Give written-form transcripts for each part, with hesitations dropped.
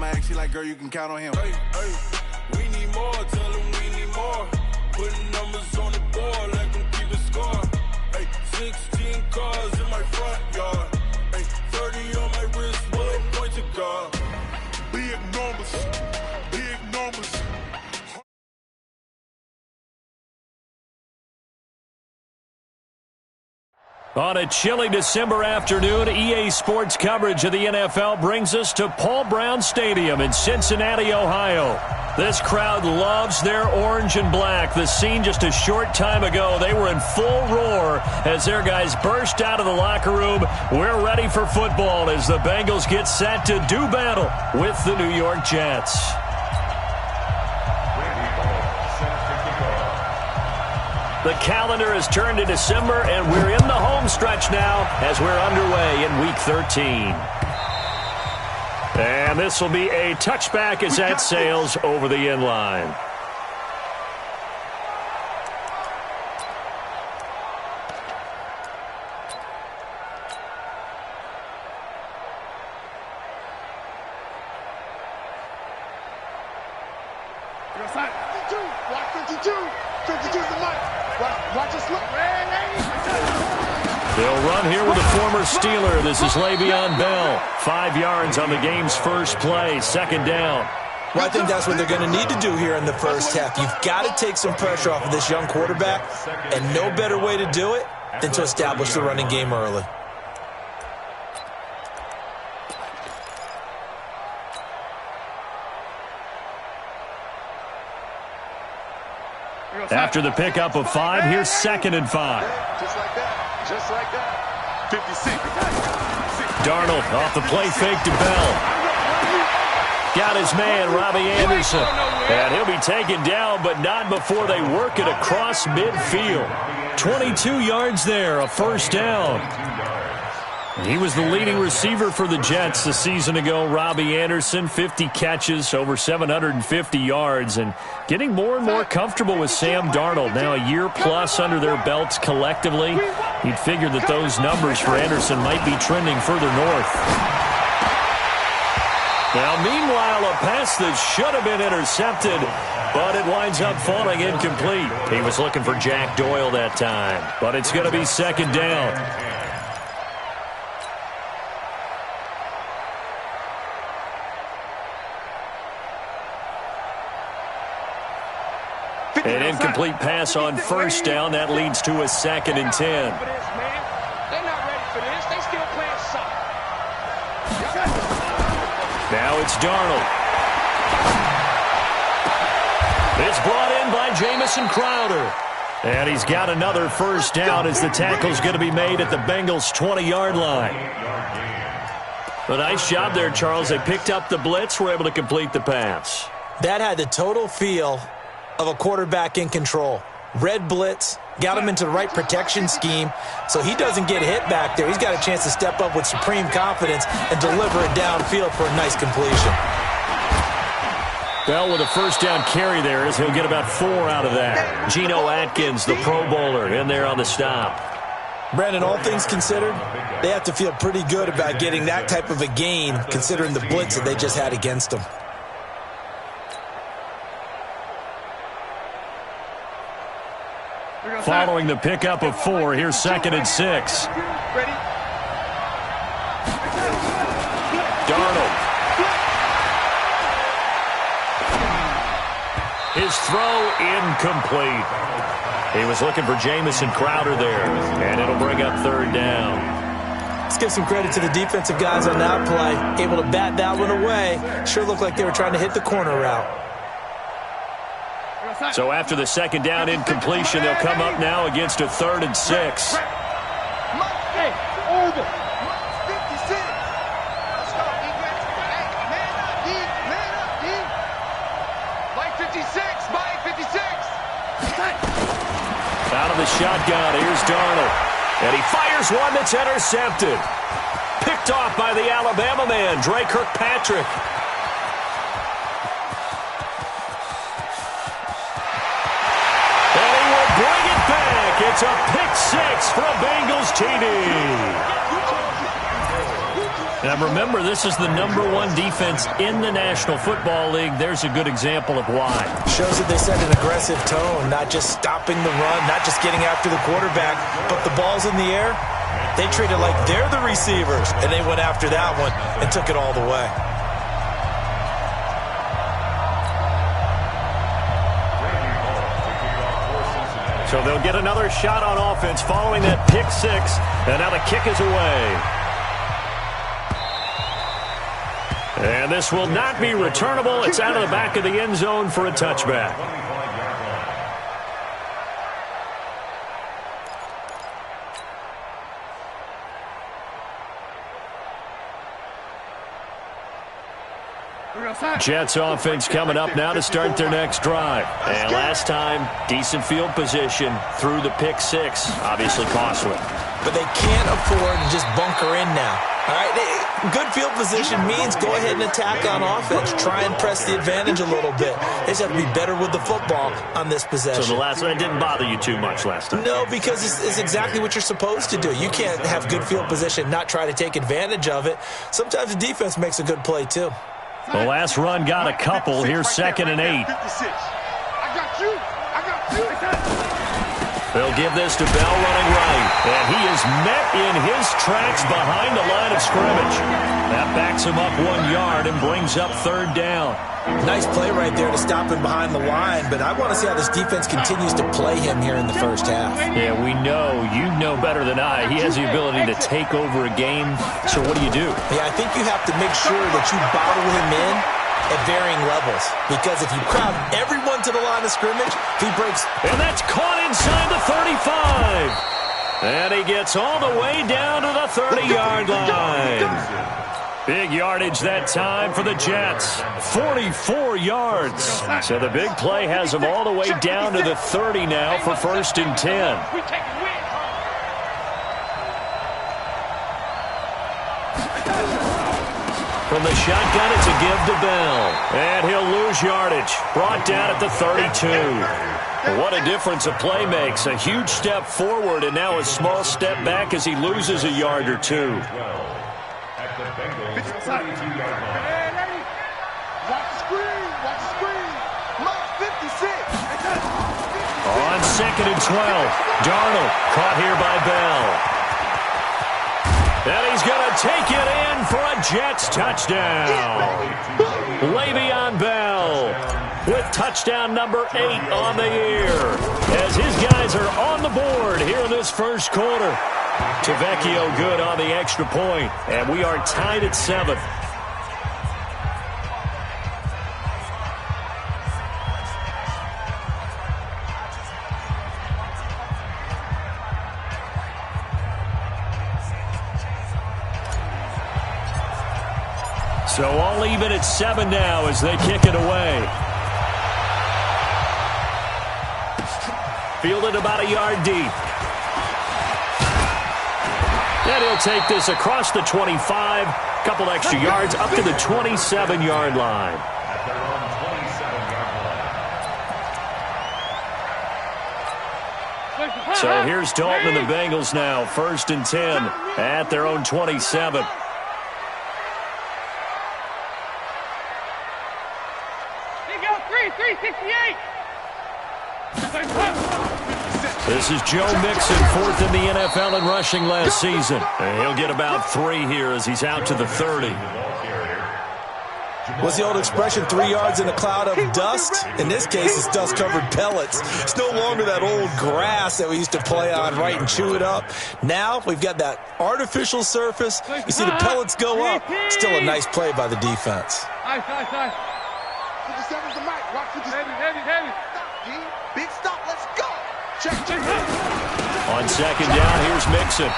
I'ma ask you like, girl, you can count on him. Hey, we need more, tell them we need more. Putting numbers on the board, let them keep it score. Hey, 16 cars in my front yard. Hey, 30 on my wrist, bullet point to God. Big numbers, big numbers. On a chilly December afternoon, EA Sports coverage of the NFL brings us to Paul Brown Stadium in Cincinnati, Ohio. This crowd loves their orange and black. The scene just a short time ago, they were in full roar as their guys burst out of the locker room. We're ready for football as the Bengals get set to do battle with the New York Jets. The calendar has turned to December, and we're in the home stretch now as we're underway in Week 13. And this will be a touchback as that sails over the end line. They'll run here with a former Steeler. This is Le'Veon Bell. 5 yards on the game's first play. Second down. Well, I think that's what they're going to need to do here in the first half. You've got to take some pressure off of this young quarterback, and no better way to do it than to establish the running game early. After the pickup of 5, here's 2nd and 5. Just like that. Just like that. 56. Darnold off the play fake to Bell. Got his man, Robbie Anderson. And he'll be taken down, but not before they work it across midfield. 22 yards there, a first down. He was the leading receiver for the Jets a season ago. Robbie Anderson, 50 catches, over 750 yards, and getting more and more comfortable with Sam Darnold. Now a year plus under their belts collectively. You'd figure that those numbers for Anderson might be trending further north. Now, meanwhile, a pass that should have been intercepted, but it winds up falling incomplete. He was looking for Jack Doyle that time, but it's going to be 2nd down. An incomplete pass on first down. That leads to a 2nd and 10. They're not ready for this. They still playing soccer. Now it's Darnold. It's brought in by Jamison Crowder. And he's got another first down as the tackle's going to be made at the Bengals' 20-yard line. A nice job there, Charles. They picked up the blitz, were able to complete the pass. That had the total feel of a quarterback in control. Red blitz, got him into the right protection scheme, so he doesn't get hit back there. He's got a chance to step up with supreme confidence and deliver it downfield for a nice completion. Bell with a first down carry there as he'll get about 4 out of that. Geno Atkins, the Pro Bowler, in there on the stop. Brandon, all things considered, they have to feel pretty good about getting that type of a gain considering the blitz that they just had against them. Following the pickup of 4, here's 2nd and 6. Darnold. His throw incomplete. He was looking for Jamison Crowder there, and it'll bring up 3rd down. Let's give some credit to the defensive guys on that play. Able to bat that one away. Sure looked like they were trying to hit the corner route. So after the 2nd down incompletion, they'll come up now against a 3rd and 6. Hey, over. 56. Let's go, defense. Hey, man up, D. Man up, D. Mike 56. Mike 56. Out of the shotgun, here's Darnold. And he fires one that's intercepted. Picked off by the Alabama man, Dre Kirkpatrick. It's a pick 6 from Bengals TD. And remember, this is the #1 defense in the National Football League. There's a good example of why. Shows that they set an aggressive tone, not just stopping the run, not just getting after the quarterback, but the ball's in the air. They treat it like they're the receivers, and they went after that one and took it all the way. So they'll get another shot on offense following that pick six, and now the kick is away. And this will not be returnable. It's out of the back of the end zone for a touchback. Jets offense coming up now to start their next drive. And last time, decent field position through the pick six. Obviously costly. But they can't afford to just bunker in now. All right, good field position means go ahead and attack on offense. Try and press the advantage a little bit. They just have to be better with the football on this possession. So the last one didn't bother you too much last time? No, because it's exactly what you're supposed to do. You can't have good field position, not try to take advantage of it. Sometimes the defense makes a good play, too. The last run got a couple. Here's 2nd and 8. I got you. I got you. They'll give this to Bell running right. And he is met in his tracks behind the line of scrimmage. That backs him up 1 yard and brings up 3rd down. Nice play right there to stop him behind the line, but I want to see how this defense continues to play him here in the first half. Yeah, we know. You know better than I. He has the ability to take over a game. So what do you do? Yeah, I think you have to make sure that you bottle him in at varying levels. Because if you crowd everyone to the line of scrimmage, he breaks. And that's caught inside the 35. And he gets all the way down to the 30-yard line. Big yardage that time for the Jets. 44 yards. So the big play has them all the way down to the 30 now for 1st and 10. From the shotgun, it's a give to Bell. And he'll lose yardage. Brought down at the 32. What a difference a play makes. A huge step forward and now a small step back as he loses a yard or two. Watch the screen. Watch the screen. Mark 56. On 2nd and 12. Darnold caught here by Bell. And he's going to take it in for a Jets touchdown. Le'Veon Bell with touchdown number 8 on the year. As his guys are on the board here in this first quarter. Tavecchio good on the extra point, and we are tied at 7. So all even at 7 now as they kick it away. Fielded about a yard deep. And he'll take this across the 25, couple extra yards up to the 27-yard line. So here's Dalton and the Bengals now, 1st and 10 at their own 27. This is Joe Mixon, 4th in the NFL in rushing last season. And he'll get about 3 here as he's out to the 30. What's the old expression, 3 yards in a cloud of dust? In this case, it's dust-covered pellets. It's no longer that old grass that we used to play on, right, and chew it up. Now we've got that artificial surface. You see the pellets go up. Still a nice play by the defense. 57's the mic. Watch 57. Heavy. Big stop. Let's go. Check. On 2nd down, here's Mixon.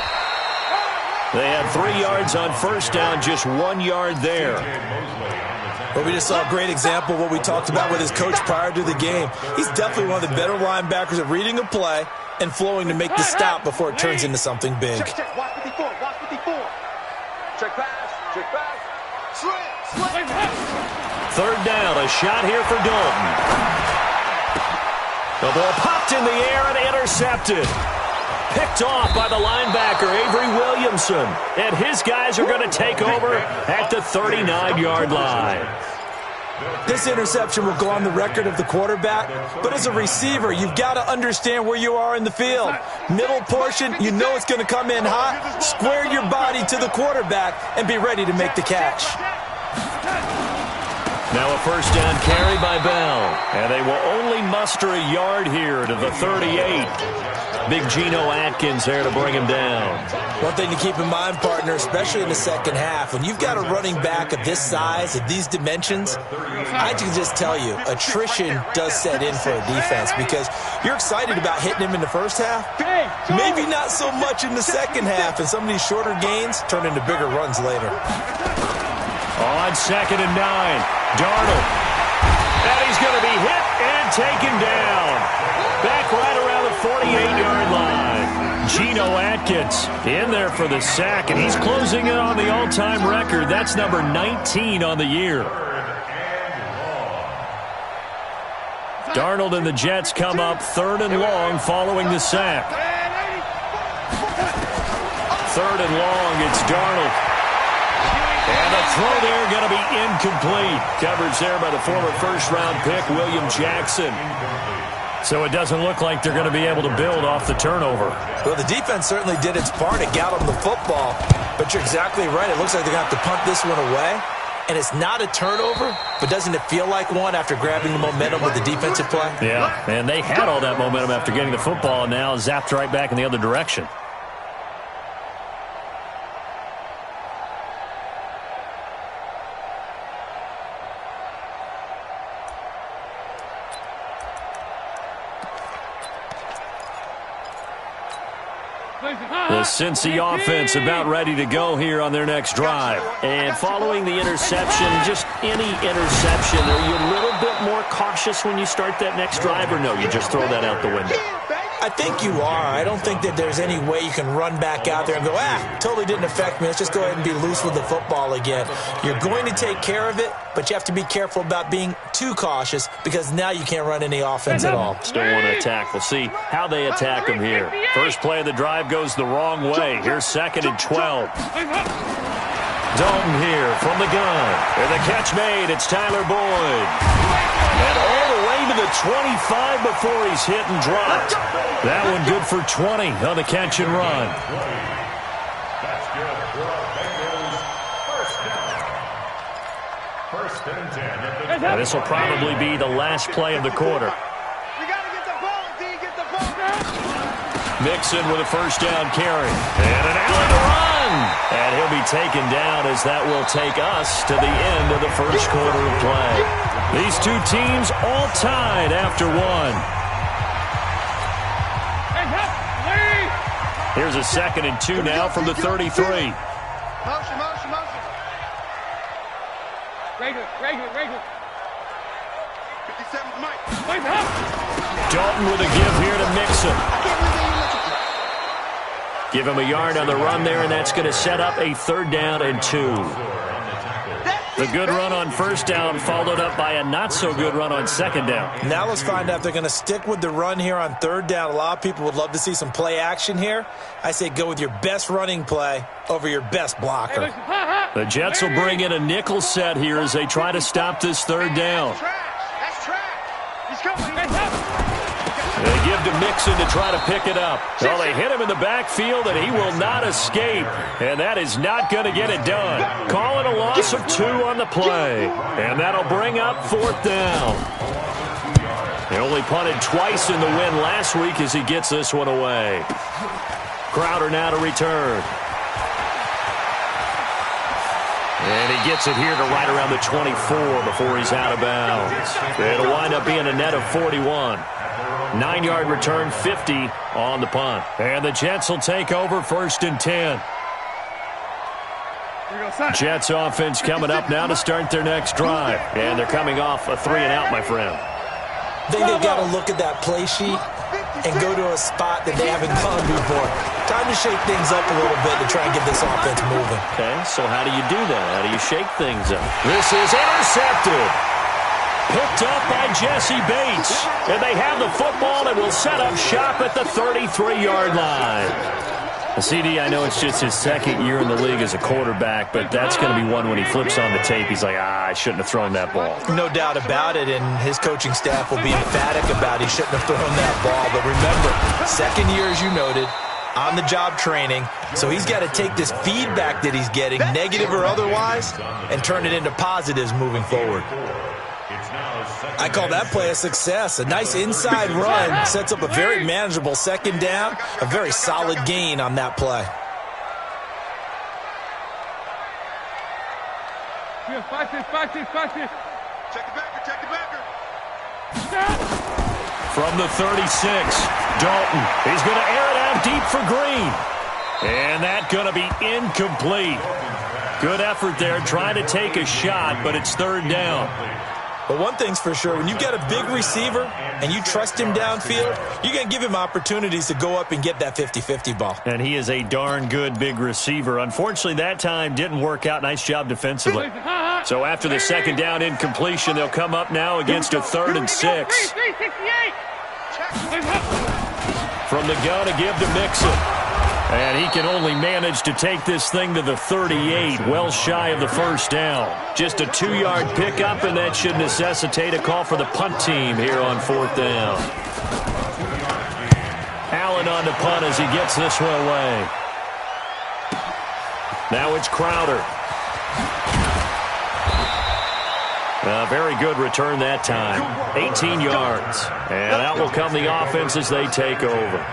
They had 3 yards on 1st down, just 1 yard there. Well, we just saw a great example of what we talked about with his coach prior to the game. He's definitely one of the better linebackers at reading a play and flowing to make the stop before it turns into something big. Check. Watch 54. Check pass. Slant. 3rd down, a shot here for Dalton. The ball popped in the air and intercepted. picked off by the linebacker, Avery Williamson. And his guys are going to take over at the 39-yard line. This interception will go on the record of the quarterback, but as a receiver, you've got to understand where you are in the field. Middle portion, you know it's going to come in hot. Square your body to the quarterback and be ready to make the catch. Now a first down carry by Bell, and they will only muster a yard here to the 38. Big Geno Atkins there to bring him down. One thing to keep in mind, partner, especially in the second half, when you've got a running back of this size, of these dimensions, I can just tell you, attrition does set in for a defense because you're excited about hitting him in the first half. Maybe not so much in the second half, and some of these shorter gains turn into bigger runs later. On 2nd and 9, Darnold. And he's going to be hit and taken down. Back right around the 48-yard line. Geno Atkins in there for the sack, and he's closing in on the all-time record. That's number 19 on the year. Darnold and the Jets come up 3rd and long following the sack. 3rd and long, it's Darnold. And the throw there going to be incomplete. Coverage there by the former first-round pick, William Jackson. So it doesn't look like they're going to be able to build off the turnover. Well, the defense certainly did its part. It got them the football. But you're exactly right. It looks like they're going to have to punt this one away. And it's not a turnover, but doesn't it feel like one after grabbing the momentum with the defensive play? Yeah, and they had all that momentum after getting the football, and now zapped right back in the other direction. The Cincy offense about ready to go here on their next drive. And following the interception, just any interception, are you a little bit more cautious when you start that next drive, or no, you just throw that out the window? I think you are. I don't think that there's any way you can run back out there and go, totally didn't affect me. Let's just go ahead and be loose with the football again. You're going to take care of it, but you have to be careful about being too cautious because now you can't run any offense at all. Still want to attack. We'll see how they attack them here. First play of the drive goes the wrong way. Here's 2nd and 12. Dalton here from the gun. And the catch made. It's Tyler Boyd. And all the way to the 25 before he's hit and dropped. That one good for 20 on the catch and run. Now this will probably be the last play of the quarter. Mixon with a first down carry. And an alley to run. And he'll be taken down as that will take us to the end of the first quarter of play. These two teams all tied after one. Here's a 2nd and 2 now from the 33. Motion. Regular. 57's Mike. Dalton with a give here to Mixon. Give him a yard on the run there, and that's going to set up a 3rd down and 2. The good run on first down followed up by a not-so-good run on 2nd down. Now let's find out if they're going to stick with the run here on 3rd down. A lot of people would love to see some play action here. I say go with your best running play over your best blocker. The Jets will bring in a nickel set here as they try to stop this 3rd down. That's trash. He's coming. They give to Mixon to try to pick it up. Well, they hit him in the backfield, and he will not escape. And that is not going to get it done. Call it a loss of 2 on the play. And that'll bring up 4th down. He only punted twice in the win last week as he gets this one away. Crowder now to return. And he gets it here to right around the 24 before he's out of bounds. It'll wind up being a net of 41. 9-yard return, 50 on the punt. And the Jets will take over 1st and 10. Jets offense coming up now to start their next drive. And they're coming off a 3-and-out, my friend. I think they've got to look at that play sheet and go to a spot that they haven't gone before. Time to shake things up a little bit to try and get this offense moving. Okay, so how do you do that? How do you shake things up? This is intercepted. Picked up by Jesse Bates. And they have the football and will set up shop at the 33-yard line. CD, I know it's just his second year in the league as a quarterback, but that's going to be one when he flips on the tape. He's like, I shouldn't have thrown that ball. No doubt about it, and his coaching staff will be emphatic about he shouldn't have thrown that ball. But remember, second year, as you noted, on-the-job training, so he's got to take this feedback that he's getting, negative or otherwise, and turn it into positives moving forward. I call that play a success. A nice inside run sets up a very manageable second down, a very solid gain on that play. Yeah, 5-6. Check the backer. From the 36, Dalton. He's going to air it out deep for Green. And that's going to be incomplete. Good effort there, trying to take a shot, but it's third down. But one thing's for sure, when you've got a big receiver and you trust him downfield, you're going to give him opportunities to go up and get that 50-50 ball. And he is a darn good big receiver. Unfortunately, that time didn't work out. Nice job defensively. So after the second down incompletion, they'll come up now against a 3rd and 6. From the gun to give to Mixon. And he can only manage to take this thing to the 38, well shy of the first down. Just a 2-yard pickup, and that should necessitate a call for the punt team here on 4th down. Allen on the punt as he gets this one away. Now it's Crowder. A very good return that time. 18 yards. And out will come the offense as they take over.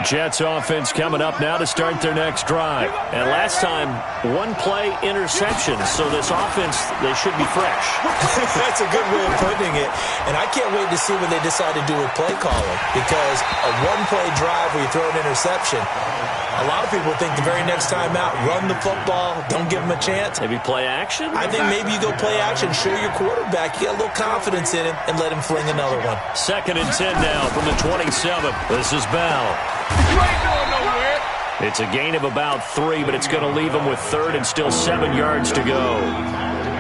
Jets offense coming up now to start their next drive. And last time, one play interception. So this offense, they should be fresh. That's a good way of putting it. And I can't wait to see what they decide to do with play calling. Because a one-play drive where you throw an interception, a lot of people think the very next time out, run the football, don't give them a chance. Maybe play action? I think maybe you go play action, show your quarterback, you got a little confidence in him, and let him fling another one. 2nd and 10 now from the 27. This is Bell. You ain't going nowhere. It's a gain of about 3, but it's going to leave them with 3rd and still 7 yards to go.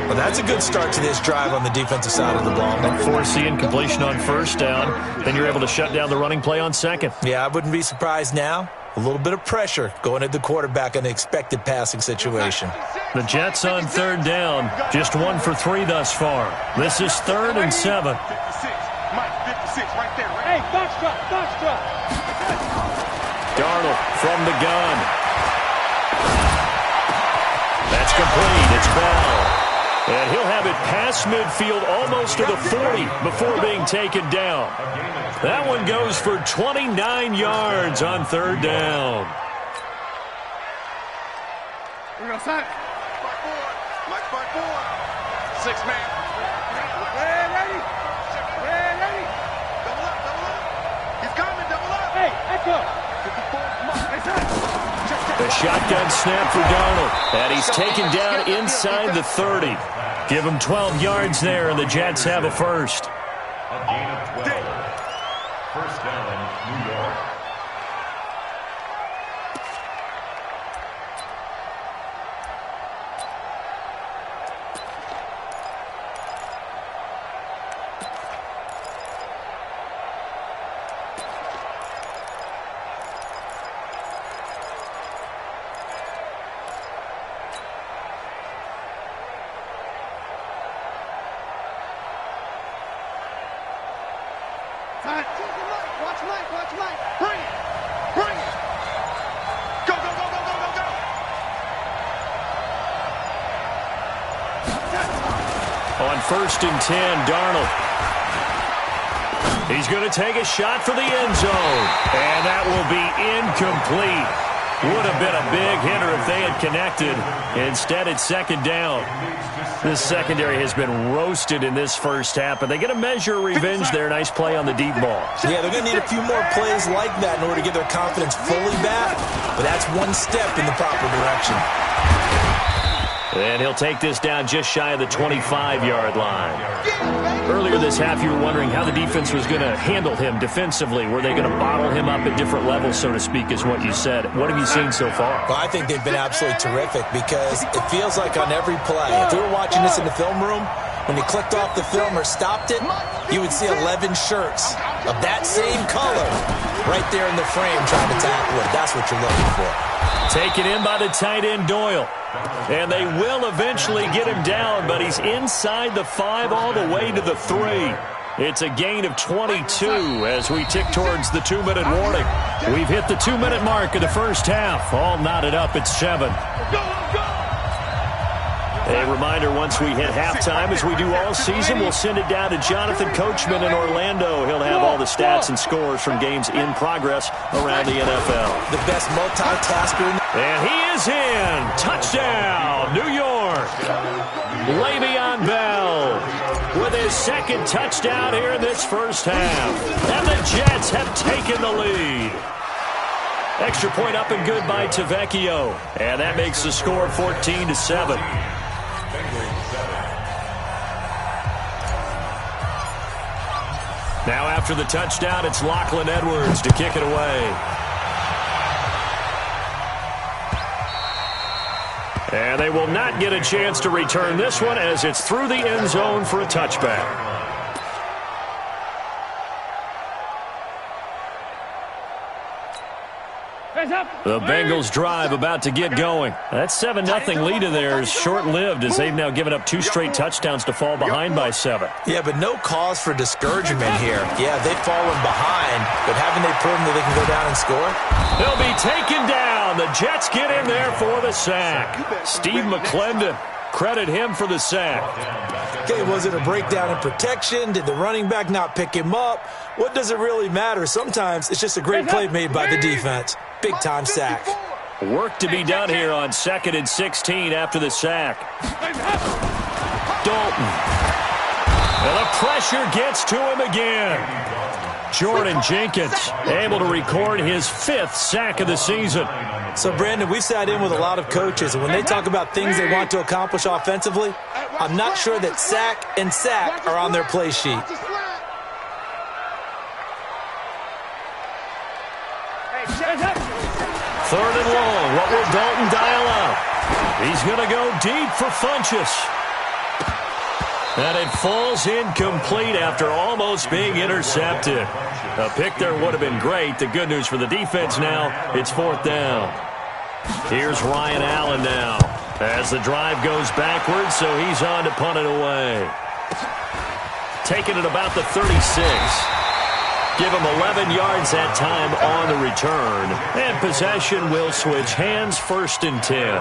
Well, that's a good start to this drive on the defensive side of the ball. Force the incompletion on 1st down. Then you're able to shut down the running play on 2nd. Yeah, I wouldn't be surprised now. A little bit of pressure going at the quarterback in the expected passing situation. The Jets on 3rd down. Just 1 for 3 thus far. This is 3rd and 7. 56. Mike, 56 right there. Hey, box Darnold from the gun. That's complete. It's Bell. And he'll have it past midfield almost to the 40 before being taken down. That one goes for 29 yards on 3rd down. We're going to sign. Mike 5-4. 6 man. Ready. Double up. He's coming, double up. Hey, echo. The shotgun snap for Darnold. And he's taken down inside the 30. Give him 12 yards there, and the Jets have a first. A gain of 12. First down, New York. Watch Mike. Bring it. Go. On 1st and 10, Darnold. He's going to take a shot for the end zone. And that will be incomplete. Would have been a big hitter if they had connected. Instead, it's 2nd down. This secondary has been roasted in this first half, but they get a measure of revenge there. Nice play on the deep ball. Yeah, they're going to need a few more plays like that in order to get their confidence fully back, but that's one step in the proper direction. And he'll take this down just shy of the 25-yard line. Earlier this half, you were wondering how the defense was going to handle him defensively. Were they going to bottle him up at different levels, so to speak, is what you said. What have you seen so far? Well, I think they've been absolutely terrific because it feels like on every play, if we were watching this in the film room, when you clicked off the film or stopped it, you would see 11 shirts of that same color right there in the frame trying to tackle it. That's what you're looking for. Taken in by the tight end, Doyle. And they will eventually get him down, but he's inside the 5 all the way to the 3. It's a gain of 22 as we tick towards the 2-minute warning. We've hit the 2-minute mark of the first half. All knotted up at 7. A reminder, once we hit halftime, as we do all season, we'll send it down to Jonathan Coachman in Orlando. He'll have all the stats and scores from games in progress around the NFL. The best multitasker. And he is in. Touchdown, New York. Le'Veon Bell with his second touchdown here in this first half. And the Jets have taken the lead. Extra point up and good by Daveg114. And that makes the score 14-7. Now after the touchdown, it's Lachlan Edwards to kick it away. And they will not get a chance to return this one as it's through the end zone for a touchback. The Bengals drive about to get going. That 7-0 lead of theirs short-lived as they've now given up 2 straight touchdowns to fall behind by 7. Yeah, but no cause for discouragement here. Yeah, they've fallen behind, but haven't they proven that they can go down and score? He'll be taken down. The Jets get in there for the sack. Steve McClendon, credit him for the sack. Okay, was it a breakdown in protection? Did the running back not pick him up? What does it really matter? Sometimes it's just a great play made by the defense. Big-time sack. Work to be done here on 2nd and 16 after the sack. Dalton. And the pressure gets to him again. Jordan Jenkins able to record his 5th sack of the season. So, Brandon, we've sat in with a lot of coaches, and when they talk about things they want to accomplish offensively, I'm not sure that sack and sack are on their play sheet. 3rd and long. What will Dalton dial up? He's going to go deep for Funchess. And it falls incomplete after almost being intercepted. A pick there would have been great. The good news for the defense now, it's 4th down. Here's Ryan Allen now as the drive goes backwards, so he's on to punt it away. Taking it about the 36. Give him 11 yards that time on the return. And possession will switch hands, 1st and 10.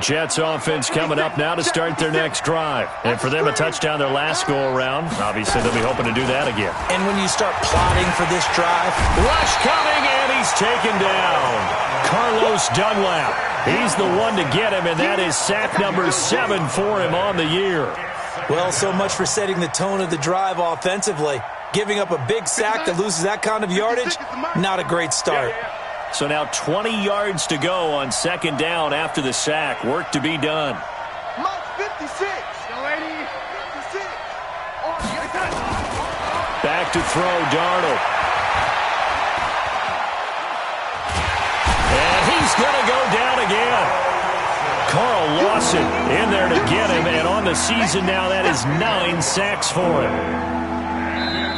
Jets offense coming up now to start their next drive. And for them, a touchdown their last go-around. Obviously, they'll be hoping to do that again. And when you start plotting for this drive. Rush coming, and he's taken down. Carlos Dunlap. He's the one to get him, and that is sack number 7 for him on the year. Well, so much for setting the tone of the drive offensively. Giving up a big sack that loses that kind of yardage, not a great start. So now 20 yards to go on 2nd down after the sack. Work to be done. 56. Back to throw, Darnold. And he's going to go down again. Carl Lawson in there to get him, and on the season now, that is 9 sacks for him.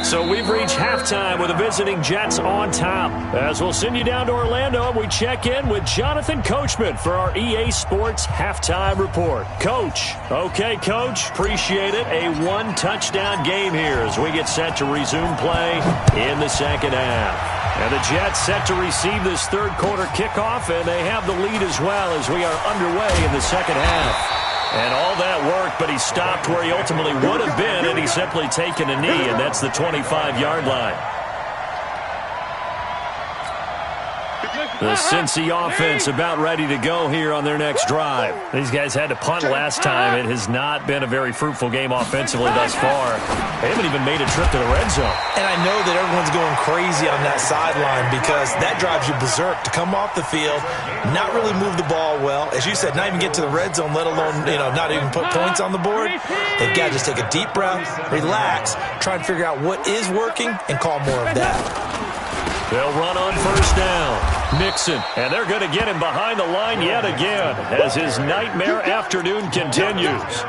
So we've reached halftime with the visiting Jets on top. As we'll send you down to Orlando, and we check in with Jonathan Coachman for our EA Sports Halftime Report. Coach. Okay, Coach. Appreciate it. A 1-touchdown game here as we get set to resume play in the 2nd half. And the Jets set to receive this 3rd quarter kickoff, and they have the lead as well as we are underway in the 2nd half. And all that work, but he stopped where he ultimately would have been, and he's simply taken a knee, and that's the 25-yard line. The Cincy offense about ready to go here on their next drive. These guys had to punt last time. It has not been a very fruitful game offensively thus far. They haven't even made a trip to the red zone. And I know that everyone's going crazy on that sideline because that drives you berserk to come off the field, not really move the ball well. As you said, not even get to the red zone, let alone, not even put points on the board. They've got to just take a deep breath, relax, try and figure out what is working, and call more of that. They'll run on first down. Mixon, and they're going to get him behind the line yet again as his nightmare afternoon continues.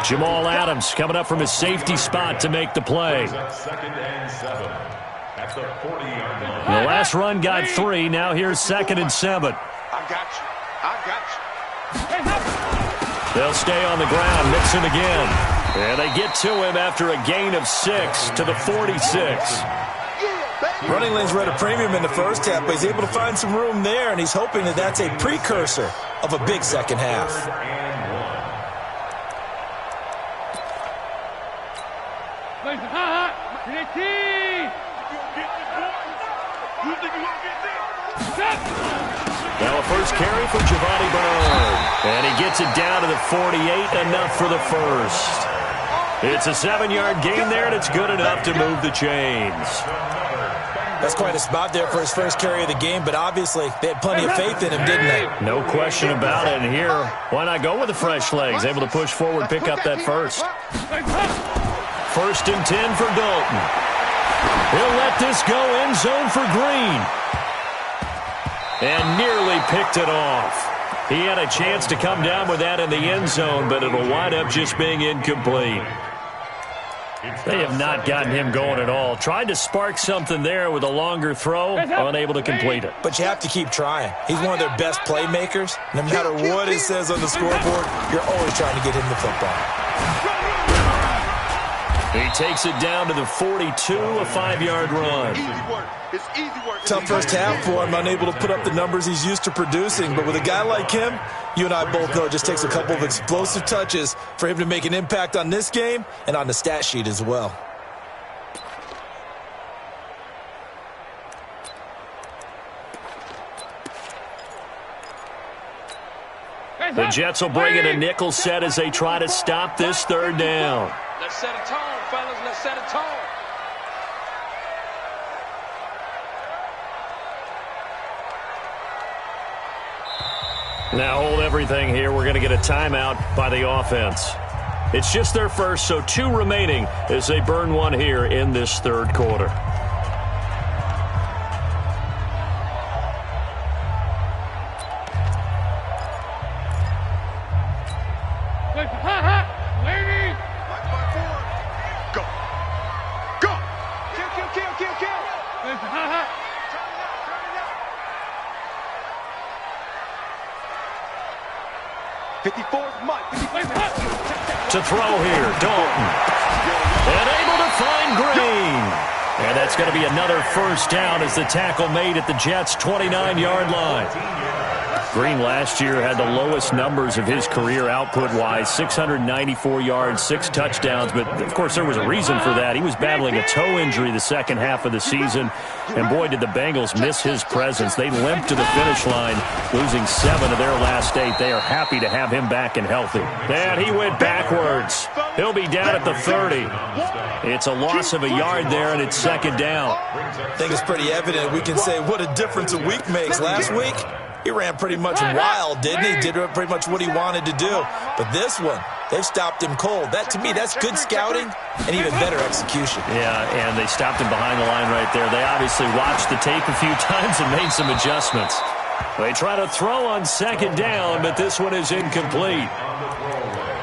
Jamal Adams coming up from his safety spot to make the play. Second and 7 at the 40-yard line. The last run got 3. Now here's 2nd and 7. I got you. They'll stay on the ground. Mixon again. And they get to him after a gain of 6 to the 46. Running lanes were at a premium in the first half, but he's able to find some room there, and he's hoping that that's a precursor of a big second half. Now a first carry for Giovanni Bernard. And he gets it down to the 48, enough for the first. It's a 7-yard gain there, and it's good enough to move the chains. That's quite a spot there for his first carry of the game, but obviously they had plenty of faith in him, didn't they? No question about it. And here, why not go with the fresh legs? Able to push forward, pick up that first. 1st and 10 for Dalton. He'll let this go end zone for Green. And nearly picked it off. He had a chance to come down with that in the end zone, but it'll wind up just being incomplete. They have not gotten him going at all. Tried to spark something there with a longer throw, unable to complete it. But you have to keep trying. He's one of their best playmakers. No matter what it says on the scoreboard, you're always trying to get him the football. He takes it down to the 42, a 5-yard run. Easy work. It's easy work. Tough first half for him, unable to put up the numbers he's used to producing. But with a guy like him, you and I both know it just takes a couple of explosive touches for him to make an impact on this game and on the stat sheet as well. The Jets will bring in a nickel set as they try to stop this 3rd down. Let's set a tone, fellas. Let's set a tone. Now hold everything here. We're going to get a timeout by the offense. It's just their first, so 2 remaining as they burn one here in this 3rd quarter. Go. Go. Kill. 54th month. To throw here, Dalton. And able to find Green. And that's going to be another first down as the tackle made at the Jets' 29-yard line. Green last year had the lowest numbers of his career output-wise, 694 yards, 6 touchdowns. But, of course, there was a reason for that. He was battling a toe injury the second half of the season. And, boy, did the Bengals miss his presence. They limped to the finish line, losing 7 of their last 8. They are happy to have him back and healthy. And he went backwards. He'll be down at the 30. It's a loss of a yard there, and it's 2nd down. I think it's pretty evident. We can say what a difference a week makes. Last week, he ran pretty much wild, didn't he? Did pretty much what he wanted to do. But this one, they've stopped him cold. That, to me, that's good scouting and even better execution. Yeah, and they stopped him behind the line right there. They obviously watched the tape a few times and made some adjustments. They try to throw on 2nd down, but this one is incomplete. On the throwaway.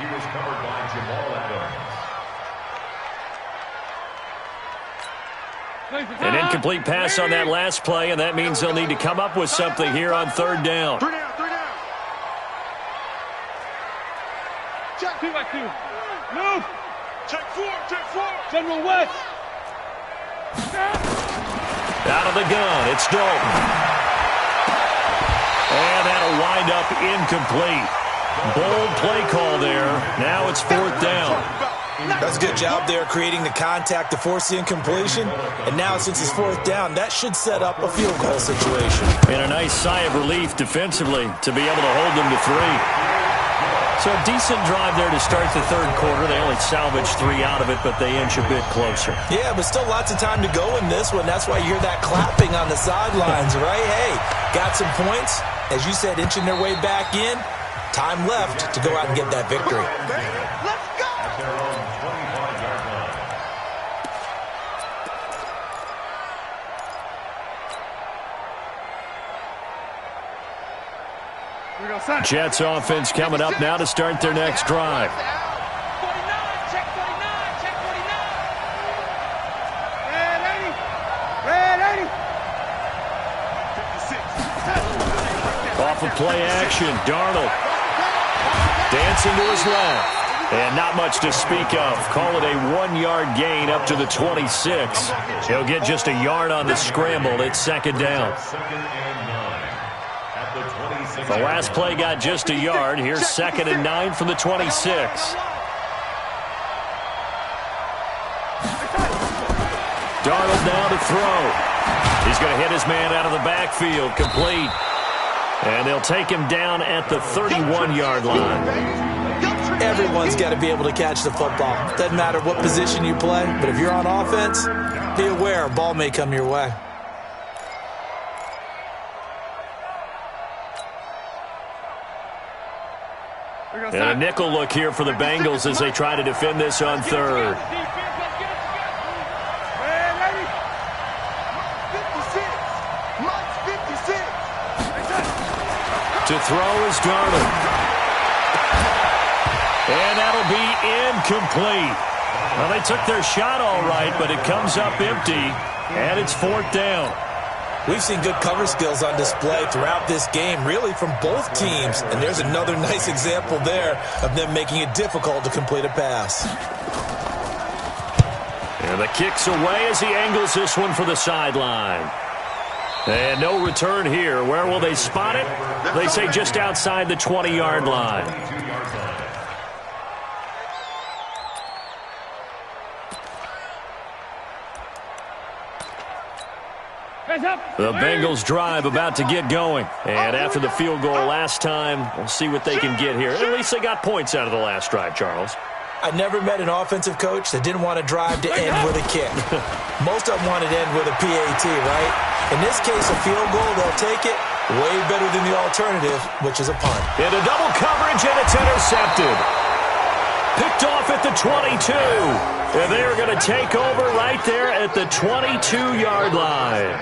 He was covered by Jamal Adams. An incomplete pass on that last play, and that means they'll need to come up with something here on 3rd down. 3 down. Check 2 by 2. Move. Check 4. General West. Out of the gun, it's Dalton. And that'll wind up incomplete. Bold play call there. Now it's 4th down. That's a good job there creating the contact to force the incompletion. And now since it's fourth down, that should set up a field goal situation. And a nice sigh of relief defensively to be able to hold them to 3. So a decent drive there to start the third quarter. They only salvaged 3 out of it, but they inch a bit closer. Yeah, but still lots of time to go in this one. That's why you hear that clapping on the sidelines, right? Hey, got some points. As you said, inching their way back in. Time left to go out and get that victory. Let's go! At their own 25-yard line. Here we go, son. Jets offense coming up now to start their next drive. 49, check 49, check 49. Red 80. 56. Off of play action, Darnold dancing to his left. And not much to speak of. Call it a 1-yard gain up to the 26. He'll get just a yard on the scramble. It's second down. Second and 9. At the 26. The last play got just a yard. Here's second and 9 from the 26. Darnold now to throw. He's going to hit his man out of the backfield. Complete. And they'll take him down at the 31-yard line. Everyone's got to be able to catch the football. Doesn't matter what position you play, but if you're on offense, be aware a ball may come your way. And a nickel look here for the Bengals as they try to defend this on third. Red 80. 56. Mike's 56. To throw is Darnold. And that'll be incomplete. Well, they took their shot all right, but it comes up empty, and it's fourth down. We've seen good cover skills on display throughout this game, really from both teams. And there's another nice example there of them making it difficult to complete a pass. And the kick's away as he angles this one for the sideline. And no return here. Where will they spot it? They say just outside the 20-yard line. The Bengals drive about to get going. And after the field goal last time, we'll see what they can get here. At least they got points out of the last drive, Charles. I never met an offensive coach that didn't want to drive to end with a kick. Most of them wanted to end with a PAT, right? In this case, a field goal, they'll take it. Way better than the alternative, which is a punt. Into double coverage, and it's intercepted. Picked off at the 22. And they are going to take over right there at the 22-yard line.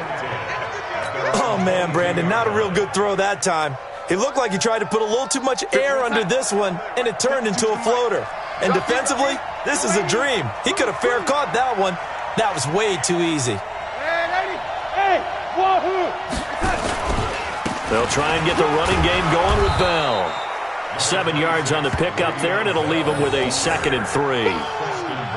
Oh, man, Brandon, not a real good throw that time. It looked like he tried to put a little too much air under this one, and it turned into a floater. And defensively, this is a dream. He could have fair caught that one. That was way too easy. They'll try and get the running game going with Bell. 7 yards on the pickup there, and it'll leave him with a 2nd and 3.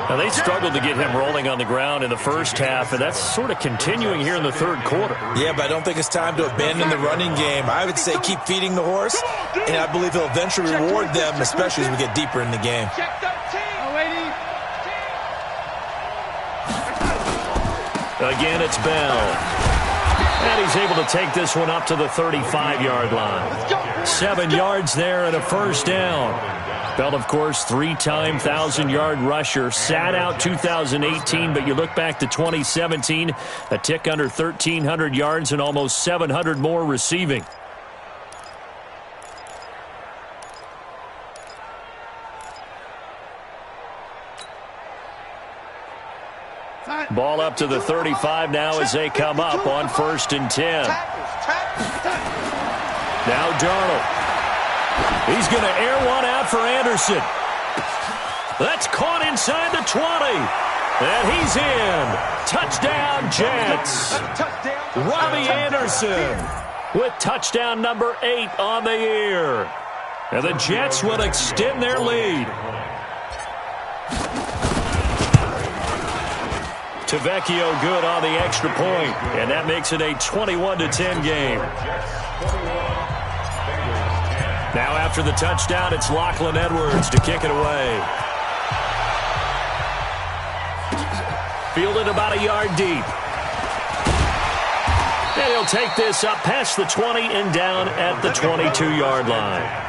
Now, they struggled to get him rolling on the ground in the first half, and that's sort of continuing here in the third quarter. Yeah, but I don't think it's time to abandon the running game. I would say keep feeding the horse, and I believe he'll eventually reward them, especially as we get deeper in the game. Again, it's Bell. And he's able to take this one up to the 35-yard line. 7 yards there and a first down. Bell, of course, 3-time 1,000-yard rusher. Sat out 2018, but you look back to 2017, a tick under 1,300 yards and almost 700 more receiving. Ball up to the 35 now as they come up on 1st and 10. Now Darnold. He's going to air one out for Anderson. That's caught inside the 20. And he's in. Touchdown, Jets. Robbie Anderson with touchdown number 8 on the year. And the Jets will extend their lead. Tavecchio good on the extra point, and that makes it a 21-10 game. Now after the touchdown, it's Lachlan Edwards to kick it away. fielded about a yard deep. And he'll take this up past the 20 and down at the 22-yard line.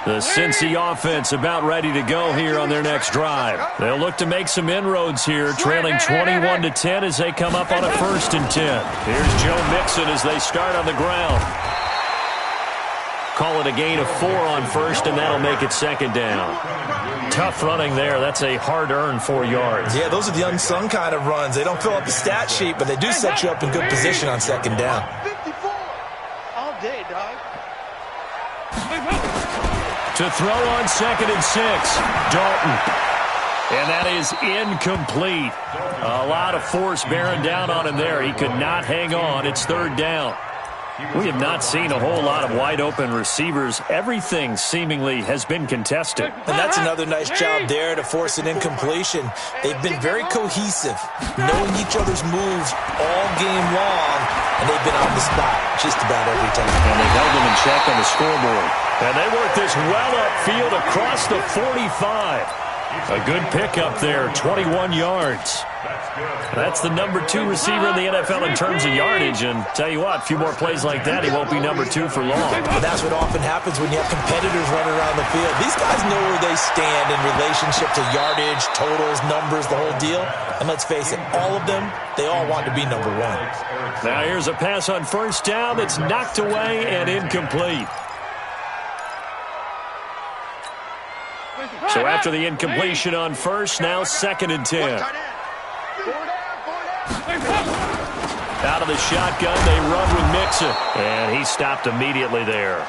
The Cincy offense about ready to go here on their next drive. They'll look to make some inroads here, trailing 21-10 as they come up on a 1st and 10. Here's Joe Mixon as they start on the ground. Call it a gain of 4 on 1st, and that'll make it 2nd down. Tough running there. That's a hard-earned 4 yards. Yeah, those are the unsung kind of runs. They don't fill up the stat sheet, but they do set you up in good position on 2nd down. 54 all day, dog. To throw on 2nd and 6, Dalton. And that is incomplete. A lot of force bearing down on him there. He could not hang on. It's 3rd down. We have not seen a whole lot of wide-open receivers. Everything seemingly has been contested. And that's another nice job there to force an incompletion. They've been very cohesive, knowing each other's moves all game long, and they've been on the spot just about every time. And they've held them in check on the scoreboard. And they work this well upfield across the 45. A good pickup there, 21 yards. That's the number 2 receiver in the NFL in terms of yardage. And tell you what, a few more plays like that, he won't be number 2 for long. But that's what often happens when you have competitors running around the field. These guys know where they stand in relationship to yardage, totals, numbers, the whole deal. And let's face it, all of them, they all want to be number 1. Now here's a pass on 1st down that's knocked away and incomplete. So after the incompletion on 1st, now 2nd and 10. Out of the shotgun, they run with Mixon. And he stopped immediately there.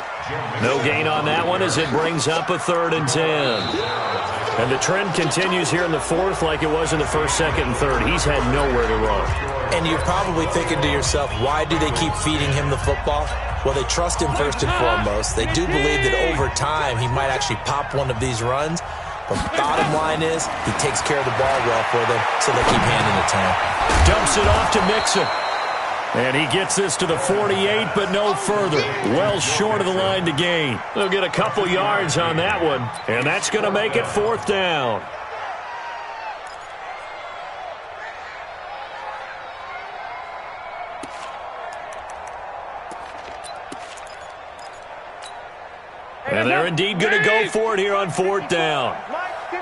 No gain on that one as it brings up a 3rd and 10. And the trend continues here in the 4th like it was in the 1st, 2nd, and 3rd. He's had nowhere to run. And you're probably thinking to yourself, why do they keep feeding him the football? Well, they trust him first and foremost. They do believe that over time he might actually pop one of these runs. But the bottom line is he takes care of the ball well for them, so they keep handing it to him. Dumps it off to Mixon. And he gets this to the 48, but no further. Well short of the line to gain. They'll get a couple yards on that one, and that's going to make it 4th down. And they're indeed going to go for it here on 4th down.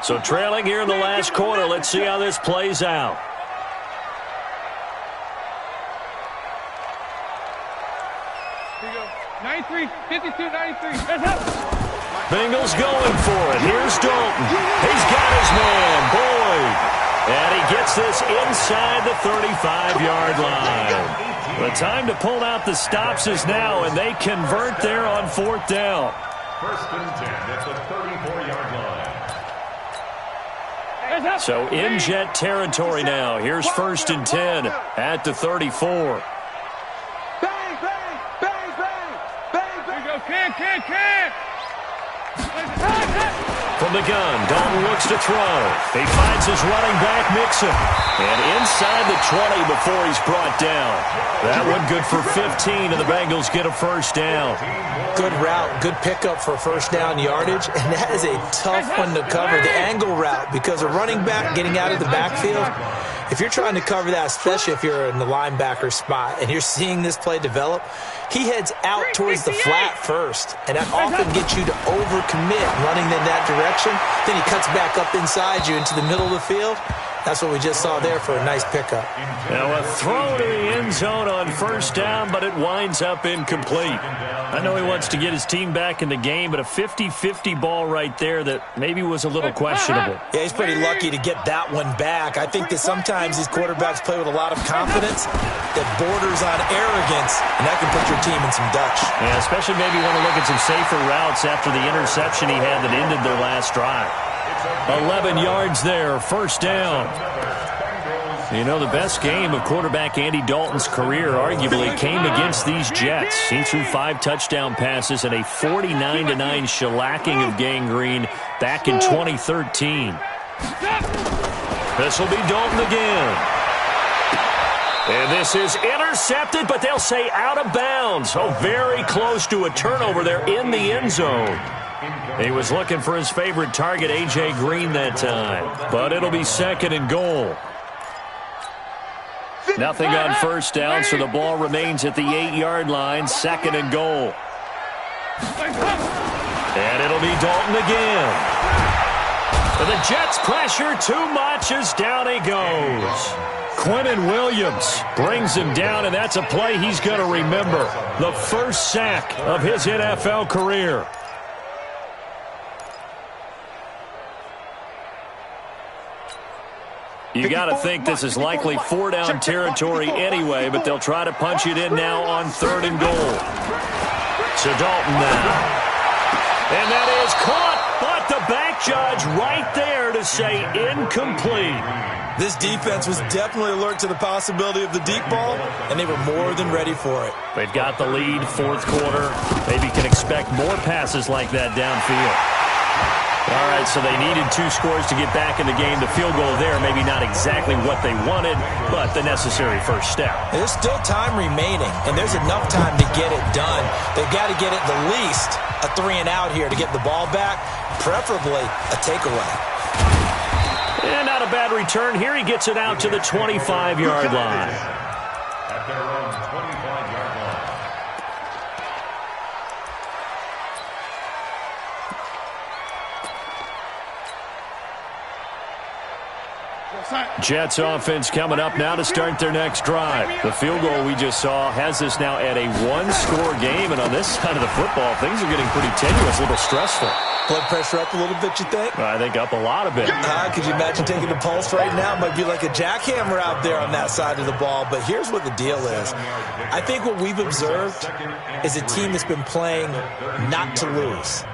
So trailing here in the last quarter, let's see how this plays out. Here you go. 93, 52, 93. Bengals going for it. Here's Dalton. He's got his man, Boyd. And he gets this inside the 35-yard line. The time to pull out the stops is now, and they convert there on 4th down. 1st and 10 at the 34-yard line. So in jet territory now. Here's 1st and 10 at the 34. Bang, bang, bang, bang, bang, bang. Here you go. Can. From the gun, Dalton looks to throw. He finds his running back, Mixon. And inside the 20 before he's brought down. That one good for 15, and the Bengals get a 1st down. Good route, good pickup for 1st down yardage, and that is a tough one to cover, the angle route, because a running back getting out of the backfield, if you're trying to cover that, especially if you're in the linebacker spot and you're seeing this play develop, he heads out towards the flat first, and that often gets you to overcommit running in that direction. Then he cuts back up inside you into the middle of the field. That's what we just saw there for a nice pickup. Now a throw to the end zone on 1st down, but it winds up incomplete. I know he wants to get his team back in the game, but a 50-50 ball right there that maybe was a little questionable. Yeah, he's pretty lucky to get that one back. I think that sometimes these quarterbacks play with a lot of confidence that borders on arrogance, and that can put your team in some Dutch. Yeah, especially maybe want to look at some safer routes after the interception he had that ended their last drive. 11 yards there, 1st down. You know, the best game of quarterback Andy Dalton's career arguably came against these Jets. He threw 5 touchdown passes and a 49-9 shellacking of Gang Green back in 2013. This will be Dalton again. And this is intercepted, but they'll say out of bounds. Oh, very close to a turnover there in the end zone. He was looking for his favorite target, A.J. Green, that time. But it'll be 2nd and goal. Nothing on first down, so the ball remains at the 8-yard line, 2nd and goal. And it'll be Dalton again. And the Jets pressure too much as down he goes. Quentin Williams brings him down, and that's a play he's going to remember. The first sack of his NFL career. You got to think this is likely 4-down territory anyway, but they'll try to punch it in now on 3rd and goal. To Dalton now. And that is caught, but the back judge right there to say incomplete. This defense was definitely alert to the possibility of the deep ball, and they were more than ready for it. They've got the lead, 4th quarter. Maybe can expect more passes like that downfield. All right, so they needed 2 scores to get back in the game. The field goal there, maybe not exactly what they wanted, but the necessary first step. There's still time remaining, and there's enough time to get it done. They've got to get at the least a 3-and-out here to get the ball back, preferably a takeaway. And not a bad return here. He gets it out to the 25-yard line. At their own 25-yard line. Jets offense coming up now to start their next drive. The field goal we just saw has this now at a 1-score game, and on this side of the football, things are getting pretty tenuous, a little stressful. Blood pressure up a little bit, you think? I think up a lot of it. Could you imagine taking the pulse right now? It might be like a jackhammer out there on that side of the ball, but here's what the deal is. I think what we've observed is a team that's been playing not to lose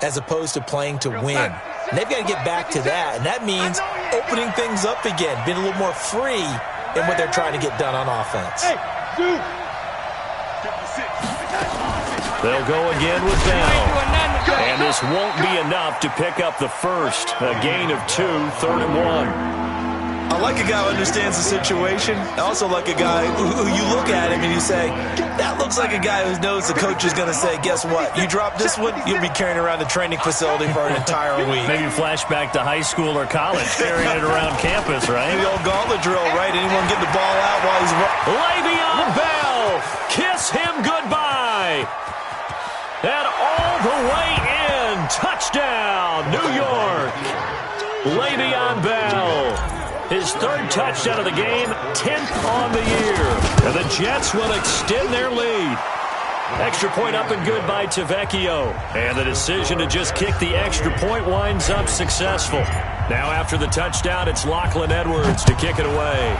as opposed to playing to win. And they've got to get back to that, and that means opening things up again, being a little more free in what they're trying to get done on offense. They'll go again with Bell. And this won't be enough to pick up the first. A gain of 2, 3rd and 1. I like a guy who understands the situation. I also like a guy who you look at him and you say, that looks like a guy who knows the coach is going to say, guess what? You drop this one, you'll be carrying around the training facility for an entire week. Maybe flashback to high school or college, carrying it around campus, right? The old gauntlet drill, right? Anyone get the ball out while he's running? Le'Veon Bell, kiss him goodbye. And all the way in, touchdown, New York. Le'Veon Bell, his 3rd touchdown of the game, 10th on the year. And the Jets will extend their lead. Extra point up and good by Daveg114. And the decision to just kick the extra point winds up successful. Now after the touchdown, it's Lachlan Edwards to kick it away.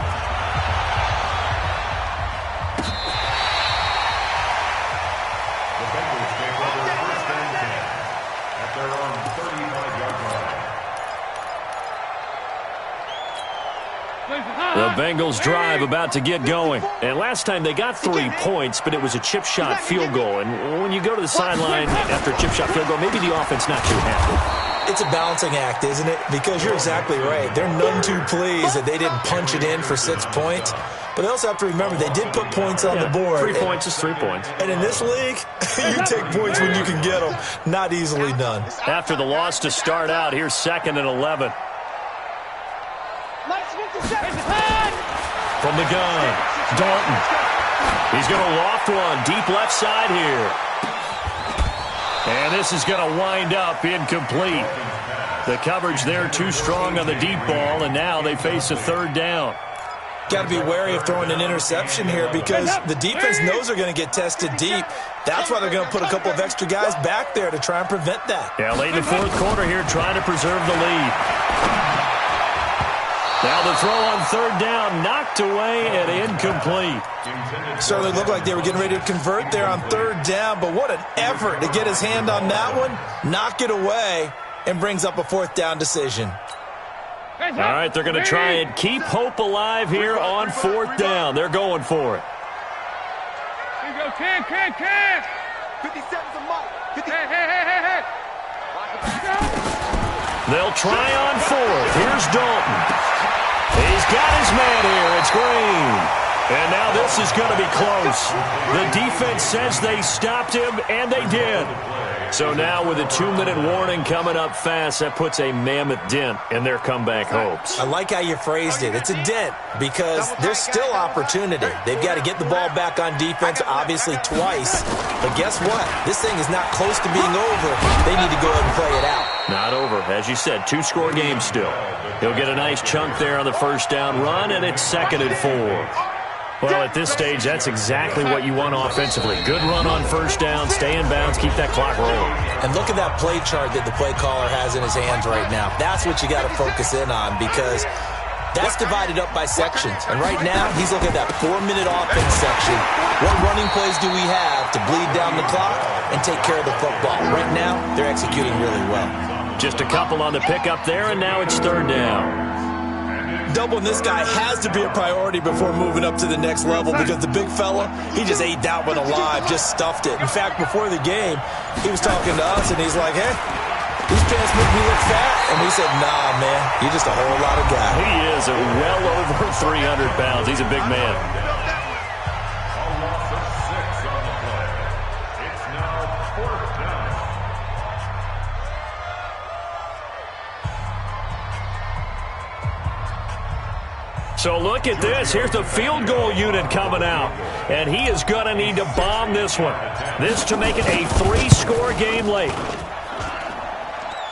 The Bengals drive about to get going. And last time they got 3 points, but it was a chip shot field goal. And when you go to the sideline after a chip shot field goal, maybe the offense not too happy. It's a balancing act, isn't it? Because you're exactly right. They're none too pleased that they didn't punch it in for 6 points. But they also have to remember they did put points on the board. 3 points is 3 points. And in this league, you take points when you can get them. Not easily done. After the loss to start out, here's 2nd and 11. From the gun, Dalton. He's going to loft one deep left side here. And this is going to wind up incomplete. The coverage there too strong on the deep ball, and now they face a 3rd down. Got to be wary of throwing an interception here because the defense knows they're going to get tested deep. That's why they're going to put a couple of extra guys back there to try and prevent that. Yeah, late in the 4th quarter here, trying to preserve the lead. Now the throw on 3rd down, knocked away and incomplete. Certainly looked like they were getting ready to convert there on 3rd down, but what an effort to get his hand on that one, knock it away, and brings up a 4th down decision. All right, they're going to try and keep hope alive here on 4th down. They're going for it. Here you go, Cam. 57's a mark. Hey. They'll try on 4th. Here's Dalton. He's got his man here. It's Green. And now this is going to be close. The defense says they stopped him, and they did. So now with a 2-minute warning coming up fast, that puts a mammoth dent in their comeback hopes. I like how you phrased it. It's a dent because there's still opportunity. They've got to get the ball back on defense, obviously twice. But guess what? This thing is not close to being over. They need to go ahead and play it out. Not over. As you said, 2-score game still. He'll get a nice chunk there on the first down run, and it's 2nd and 4. Well, at this stage, that's exactly what you want offensively. Good run on first down, stay in bounds, keep that clock rolling. And look at that play chart that the play caller has in his hands right now. That's what you got to focus in on because that's divided up by sections. And right now, he's looking at that 4-minute offense section. What running plays do we have to bleed down the clock and take care of the football? Right now, they're executing really well. Just a couple on the pickup there, and now it's 3rd down. Doubling this guy has to be a priority before moving up to the next level because the big fella, he just ate that one alive, just stuffed it. In fact, before the game, he was talking to us, and he's like, hey, these pants make me look fat. And we said, nah, man, you're just a whole lot of guy. He is well over 300 pounds. He's a big man. So look at this. Here's the field goal unit coming out. And he is going to need to bomb this one. This to make it a 3-score game late.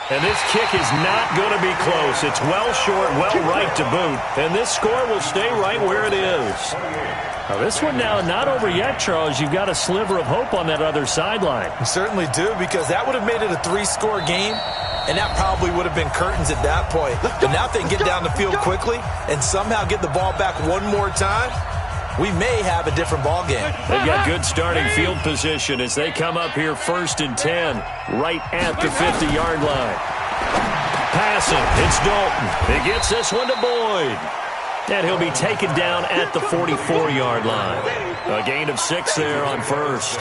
And this kick is not going to be close. It's well short, well right to boot. And this score will stay right where it is. Now this one now not over yet, Charles. You've got a sliver of hope on that other sideline. You certainly do because that would have made it a 3-score game. And that probably would have been curtains at that point. But now if they can get down the field quickly and somehow get the ball back one more time, we may have a different ball game. They've got good starting field position as they come up here 1st and 10, right at the 50-yard line. Passing, it's Dalton. He gets this one to Boyd. And he'll be taken down at the 44-yard line. A gain of 6 there on first.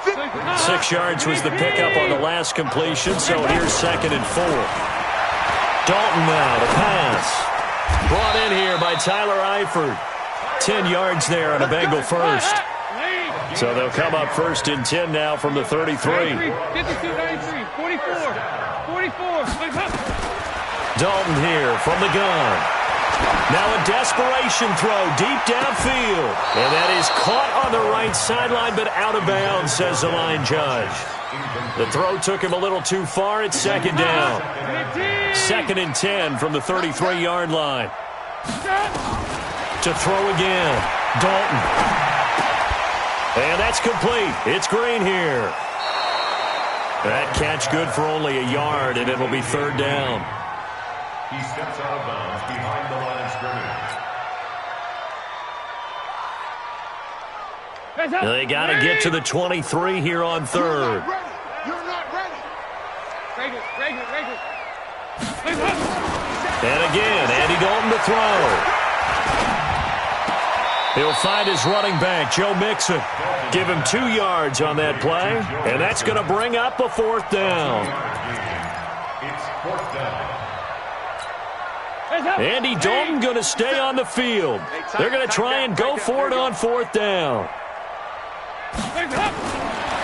6 yards was the pickup on the last completion, so here's 2nd and 4. Dalton now to pass. Brought in here by Tyler Eifert. 10 yards there on a Bengal first. So they'll come up 1st and 10 now from the 33. 52, 93, 44, 44. Dalton here from the gun. Now a desperation throw deep downfield. And that is caught on the right sideline, but out of bounds, says the line judge. The throw took him a little too far. It's 2nd down. 2nd and 10 from the 33-yard line. To throw again. Dalton. And that's complete. It's Green here. That catch good for only a yard, and it'll be 3rd down. He steps out of bounds behind the line of scrimmage. They got to get to the 23 here on 3rd. You're not ready. And again, Andy Dalton to throw. He'll find his running back, Joe Mixon. Give him 2 yards on that play, and that's going to bring up a 4th down. It's 4th down. Andy Dalton going to stay on the field. They're going to try and go for it on 4th down.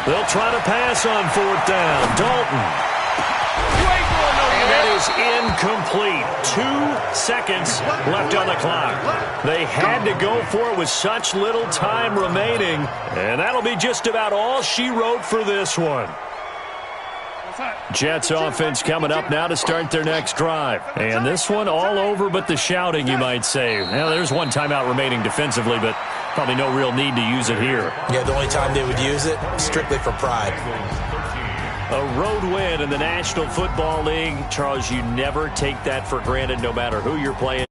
They'll try to pass on 4th down. Dalton. That is incomplete. 2 seconds left on the clock. They had to go for it with such little time remaining, and that'll be just about all she wrote for this one. Jets offense coming up now to start their next drive. And this one all over but the shouting, you might say. Well, there's one timeout remaining defensively, but probably no real need to use it here. Yeah, the only time they would use it, strictly for pride. A road win in the National Football League. Charles, you never take that for granted no matter who you're playing.